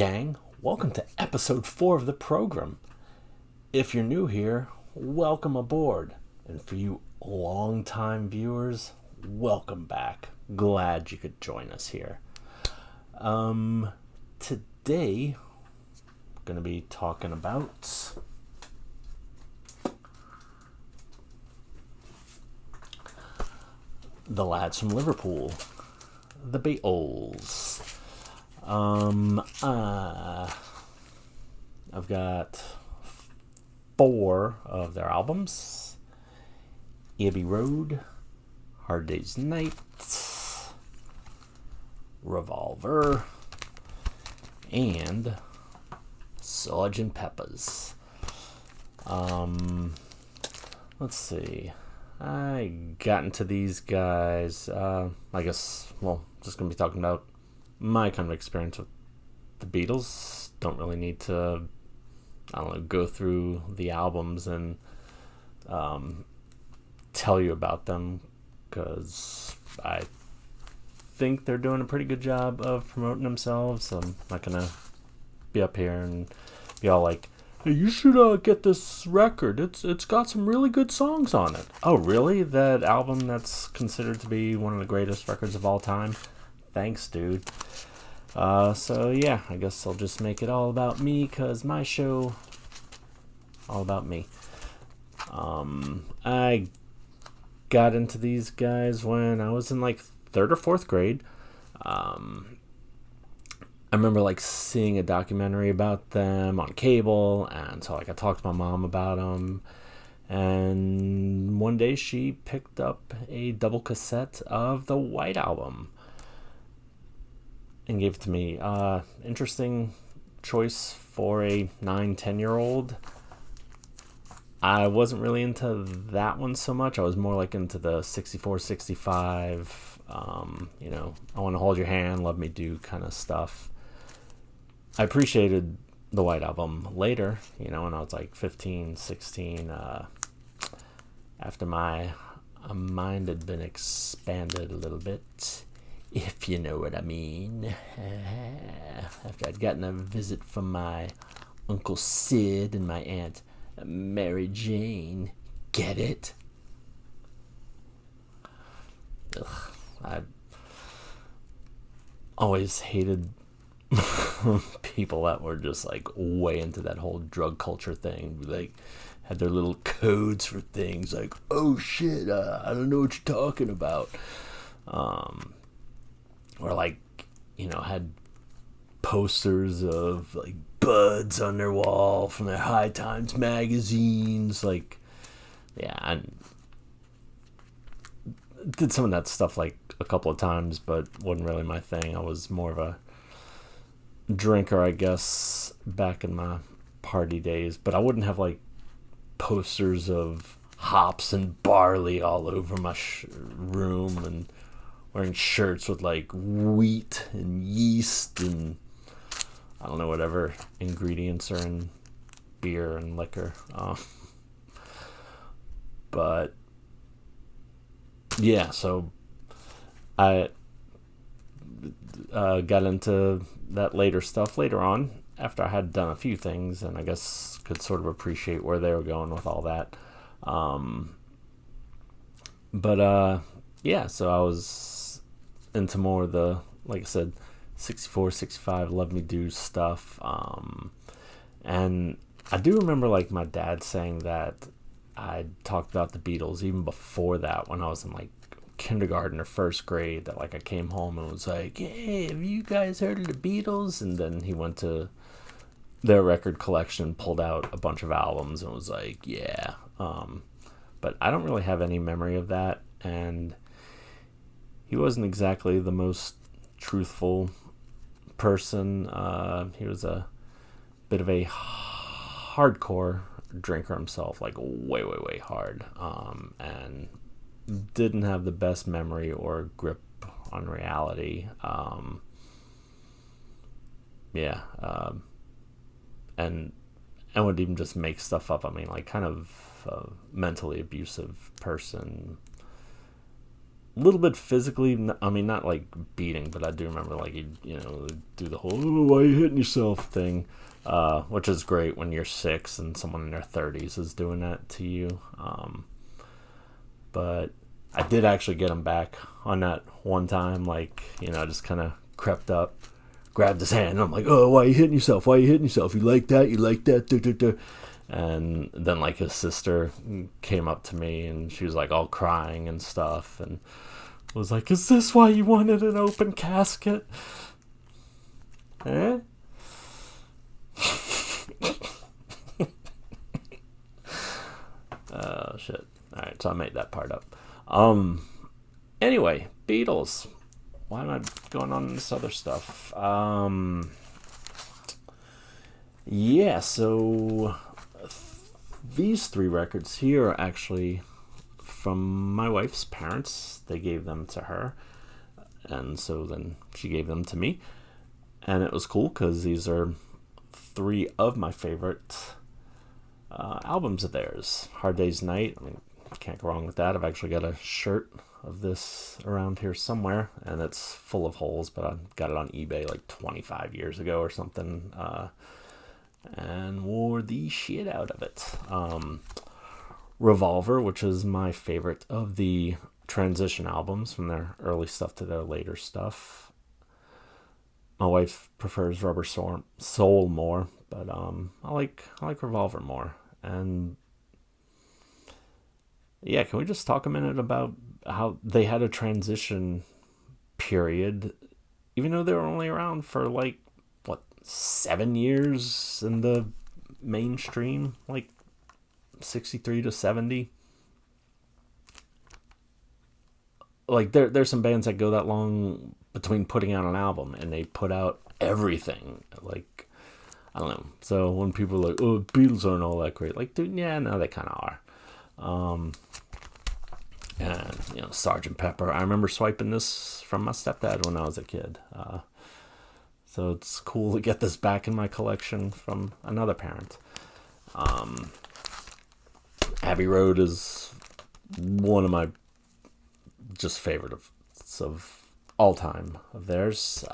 gang? Welcome to episode 4 of the program. If you're new here, welcome aboard. And for you long-time viewers, welcome back. Glad you could join us here. Today, we're going to be talking about the lads from Liverpool, the Beatles. I've got 4 of their albums: Abbey Road, Hard Day's Night, Revolver, and Sgt. Pepper's. Let's see. I got into these guys, I guess, just going to be talking about my kind of experience with the Beatles. Don't really need to, go through the albums and tell you about them, because I think they're doing a pretty good job of promoting themselves. I'm not going to be up here and be all like, hey, you should get this record. It's got some really good songs on it. Oh, really? That album that's considered to be one of the greatest records of all time? Thanks, dude. So yeah, I guess I'll just make it all about me, because my show, all about me. I got into these guys when I was in like 3rd or 4th grade. I remember seeing a documentary about them on cable, and so I talked to my mom about them. And one day she picked up a double cassette of the White Album and gave it to me. Interesting choice for a 9-10-year-old. I wasn't really into that one so much. I was more into the 64, 65, I Want to Hold Your Hand, Love Me Do kind of stuff. I appreciated the White Album later, when I was 15, 16, after my mind had been expanded a little bit, if you know what I mean. After I'd gotten a visit from my Uncle Sid and my Aunt Mary Jane. Get it? Ugh, I always hated people that were just way into that whole drug culture thing. Had their little codes for things, oh shit, I don't know what you're talking about. Or had posters of buds on their wall from their High Times magazines. I did some of that stuff a couple of times, but wasn't really my thing. I was more of a drinker, I guess, back in my party days. But I wouldn't have posters of hops and barley all over my room, and wearing shirts with wheat and yeast and I don't know, whatever ingredients are in beer and liquor. But yeah, so I got into that later stuff later on, after I had done a few things, and I guess could sort of appreciate where they were going with all that. Yeah, so I was into more of the, like I said, 64, 65, Love Me Do stuff. And I do remember my dad saying that I talked about the Beatles even before that, when I was in kindergarten or 1st grade, that I came home and was hey, have you guys heard of the Beatles? And then he went to their record collection, pulled out a bunch of albums, and was yeah. But I don't really have any memory of that, and he wasn't exactly the most truthful person. He was a bit of a hardcore drinker himself, way hard, and didn't have the best memory or grip on reality. And would even just make stuff up. I mean, kind of a mentally abusive person. little bit physically. I mean, not like beating, but I do remember like do the whole "oh, why are you hitting yourself" thing, which is great when you're 6 and someone in their 30s is doing that to you. But I did actually get him back on that one time. Like, just kind of crept up, grabbed his hand, and I'm like, "Oh, why are you hitting yourself? Why are you hitting yourself? You like that? You like that?" Duh, duh, duh. And then like his sister came up to me and she was like all crying and stuff and was like, "Is this why you wanted an open casket?" Eh? Oh shit. Alright, so I made that part up. Anyway, Beatles. Why am I going on this other stuff? Yeah, so these 3 records here are actually from my wife's parents. They gave them to her, and so then she gave them to me, and it was cool because these are 3 of my favorite albums of theirs. Hard Day's Night, I mean, can't go wrong with that. I've actually got a shirt of this around here somewhere, and it's full of holes, but I got it on eBay like 25 years ago or something, and wore the shit out of it. Revolver, which is my favorite of the transition albums, from their early stuff to their later stuff. My wife prefers Rubber Soul more, but I like Revolver more. And yeah, can we just talk a minute about how they had a transition period, even though they were only around for like 7 years in the mainstream, like 63 to 70. Like there's some bands that go that long between putting out an album, and they put out everything. Like, I don't know. So when people are like, "Oh, Beatles aren't all that great," like, dude, yeah, no, they kind of are. And Sgt. Pepper. I remember swiping this from my stepdad when I was a kid. So it's cool to get this back in my collection from another parent. Abbey Road is one of my just favorites of all time of theirs.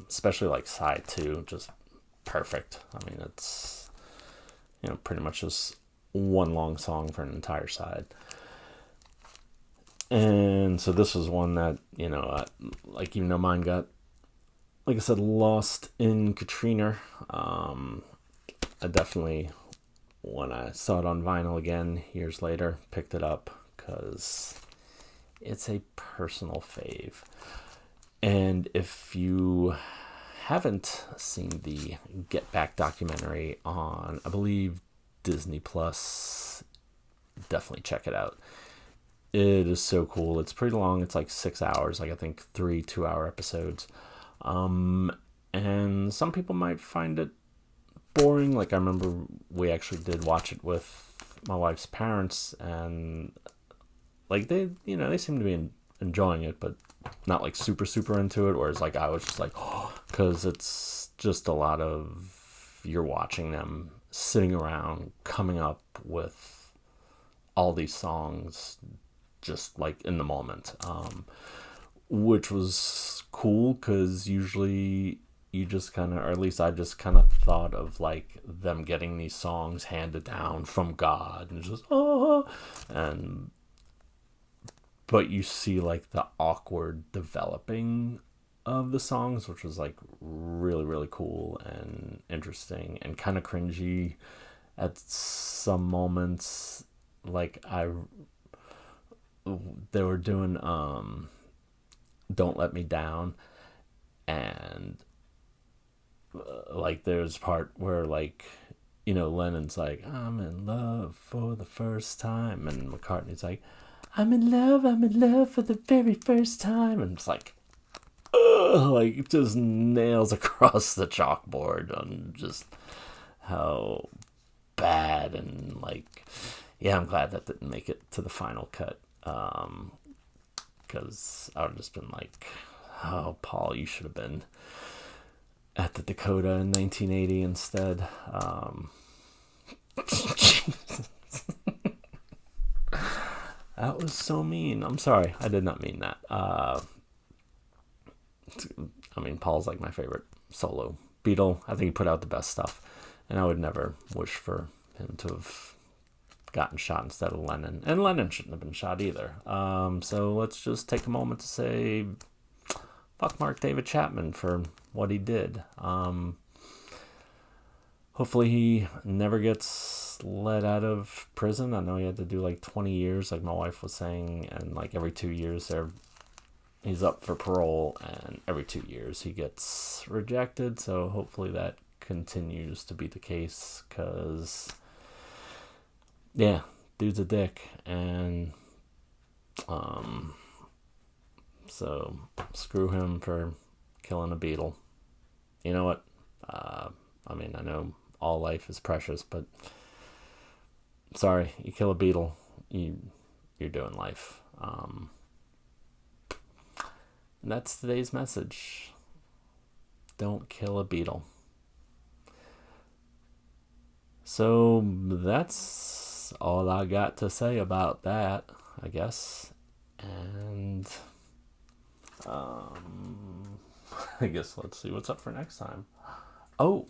Especially like side 2, just perfect. I mean, it's pretty much just one long song for an entire side. And so this was one that even though mine got, like I said, lost in Katrina, I definitely, when I saw it on vinyl again years later, picked it up because it's a personal fave. And if you haven't seen the Get Back documentary on, I believe, Disney Plus, definitely check it out. It is so cool. It's pretty long. It's like 6 hours, like I think 3 2-hour episodes. And some people might find it boring. Like, I remember we actually did watch it with my wife's parents, and like they seem to be enjoying it, but not like super into it. Whereas like I was just like, oh, because it's just a lot of, you're watching them sitting around coming up with all these songs just like in the moment, which was cool because usually you just kind of, or at least I just kind of thought of like them getting these songs handed down from God and just but you see like the awkward developing of the songs, which was like really cool and interesting and kind of cringy at some moments. Like they were doing Don't Let Me Down, and like there's part where like Lennon's like, "I'm in love for the first time," and McCartney's like, I'm in love for the very first time," and it's like, like just nails across the chalkboard on just how bad. And like, yeah, I'm glad that didn't make it to the final cut, because I would have just been like, "Oh, Paul, you should have been at the Dakota in 1980 instead." That was so mean. I'm sorry. I did not mean that. I mean, Paul's like my favorite solo Beatle. I think he put out the best stuff. And I would never wish for him to have gotten shot instead of Lennon. And Lennon shouldn't have been shot either. So let's just take a moment to say fuck Mark David Chapman for what he did. Hopefully he never gets let out of prison. I know he had to do like 20 years, like my wife was saying, and like every 2 years he's up for parole, and every 2 years he gets rejected. So hopefully that continues to be the case, because yeah, dude's a dick. And so screw him for killing a Beatle. You know what, I mean, I know all life is precious, but sorry, you kill a Beatle, you're doing life. And that's today's message. Don't kill a Beatle. So that's all I got to say about that, I guess. And I guess let's see what's up for next time. Oh,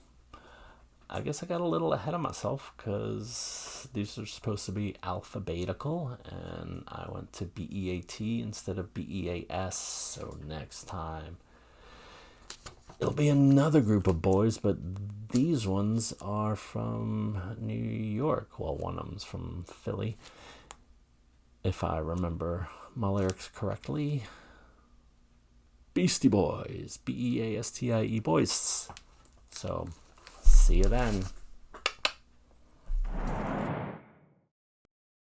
I guess I got a little ahead of myself, because these are supposed to be alphabetical, and I went to BEAT instead of BEAS. So next time it'll be another group of boys, but these ones are from New York. Well, one of them's from Philly, if I remember my lyrics correctly. Beastie Boys, BEASTIE boys. So see you then.